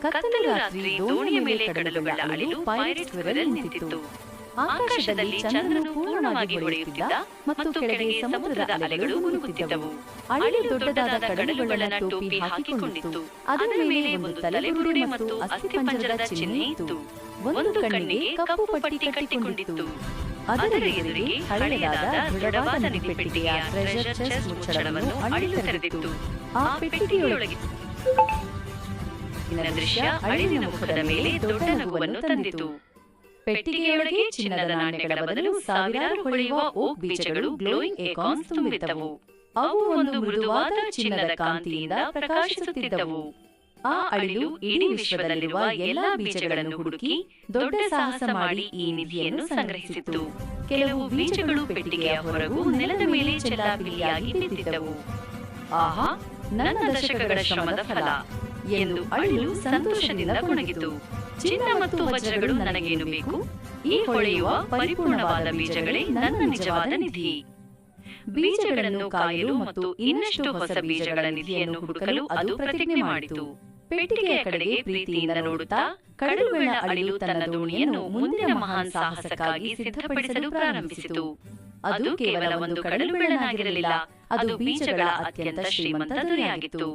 ಕತ್ತಲು ರಾತ್ರಿ ದೋಣಿಯ ಮೇಲೆ ಕಡಲುಗಳ ಅಳಿಲು ಪೈರೇಟ್ ಸ್ಕ್ವಿರಲ್ ನಿಂತಿತ್ತು. ಆಕಾಶದಲ್ಲಿ ಚಂದ್ರನು ಪೂರ್ಣವಾಗಿ ಹೊಳೆಯುತ್ತಿದ್ದ ಮತ್ತು ಕೆಳಗೆ ಸಮುದ್ರದ ಅಲೆಗಳು ಮುನುಗುತ್ತಿದ್ದವು. ಅಳಿಲು ದೊಡ್ಡದಾದ ಕಡಲುಗಳ ಟೋಪಿ ಹಾಕಿಕೊಂಡಿತ್ತು. ಅದರ ಮೇಲೆ ಒಂದು ತಲೆಬುರುಡೆ ಮತ್ತು ಅಸ್ಥಿಪಂಜರದ ಚಿಹ್ನೆ ಇತ್ತು. ಒಂದು ಕಣ್ಣಿಗೆ ಕಪ್ಪು ಪಟ್ಟಿ ಕಟ್ಟಿಕೊಂಡಿತ್ತು. ಅದರ ಎದುರಿಗೆ ಹಳೆಯದಾದ ದೃಢವಾದ ನಿಧಿಪೆಟ್ಟಿಗೆಯ ಟ್ರೆಷರ್ ಚೆಸ್ಟ್ ಮುಚ್ಚಳವನ್ನು ಅಳಿಲು ತೆರೆದಿತ್ತು. ಆ ಪೆಟ್ಟಿಗೆಯೊಳಗೆ ದೃಶ್ಯ ಅಳಿಲಿನ ಮುಖದ ಮೇಲೆ ದೊಡ್ಡ ನಗುವನ್ನು ತಂದಿತು. ಪೆಟ್ಟಿಗೆಯೊಳಗೆ ಚಿನ್ನದ ನಾಣ್ಯಗಳ ಬದಲು ಸಾವಿರಾರು ಹೊಳೆಯುವ ಓಕ್ ಬೀಜಗಳು ಗ್ಲೋಯಿಂಗ್ ಏಕಾನ್ಸ್ ತುಂಬಿದ್ದವು. ಅವು ಒಂದು ಮೃದುವಾದ ಚಿನ್ನದ ಕಾಂತಿಯಿಂದ ಪ್ರಕಾಶಿಸುತ್ತಿದ್ದವು. ಆ ಅಳಿಲು ಇಡೀ ವಿಶ್ವದಲ್ಲಿರುವ ಎಲ್ಲಾ ಬೀಜಗಳನ್ನು ಹುಡುಕಿ ದೊಡ್ಡ ಸಾಹಸ ಮಾಡಿ ಈ ನಿಧಿಯನ್ನು ಸಂಗ್ರಹಿಸಿತ್ತು. ಕೆಲವು ಬೀಜಗಳು ಪೆಟ್ಟಿಗೆಯ ಹೊರಗೂ ನೆಲದ ಮೇಲೆ ಚೆಲ್ಲಾಪಿಲ್ಲಿಯಾಗಿ ಬಿದ್ದಿದ್ದವು. ಆಹಾ, ನನ್ನ ದಶಕಗಳ ಶ್ರಮದ ಫಲ ಎಂದು ಅಳಿಲು ಸಂತೋಷದಿಂದ ಗೊಣಗಿತು. ಚಿನ್ನ ಮತ್ತು ವಜ್ರಗಳು ನನಗೇನು ಬೇಕು? ಈ ಹೊಳೆಯುವ ಪರಿಪೂರ್ಣವಾದ ಬೀಜಗಳೇ ನನ್ನ ನಿಜವಾದ ನಿಧಿ. ಬೀಜಗಳನ್ನು ಕಾಯಲು ಮತ್ತು ಇನ್ನಷ್ಟು ಹೊಸ ಬೀಜಗಳ ನಿಧಿಯನ್ನು ಹುಡುಕಲು ಅದು ಪ್ರತಿಜ್ಞೆ ಮಾಡಿತು. ಪೆಟ್ಟಿಗೆಯ ಕಡೆಗೆ ಪ್ರೀತಿಯಿಂದ ನೋಡುತ್ತಾ ಕಡಲುಗಳ ಅಳಿಲು ತನ್ನ ದೋಣಿಯನ್ನು ಮುಂದಿನ ಮಹಾನ್ ಸಾಹಸಕ್ಕಾಗಿ ಸಿದ್ಧಪಡಿಸಲು ಪ್ರಾರಂಭಿಸಿತು. ಅದು ಕೇವಲ ಒಂದು ಕಡಲುಗಳನ್ನಾಗಿರಲಿಲ್ಲ, ಅದು ಬೀಜಗಳ ಅತ್ಯಂತ ಶ್ರೀಮಂತ ದೊರೆಯಾಗಿತ್ತು.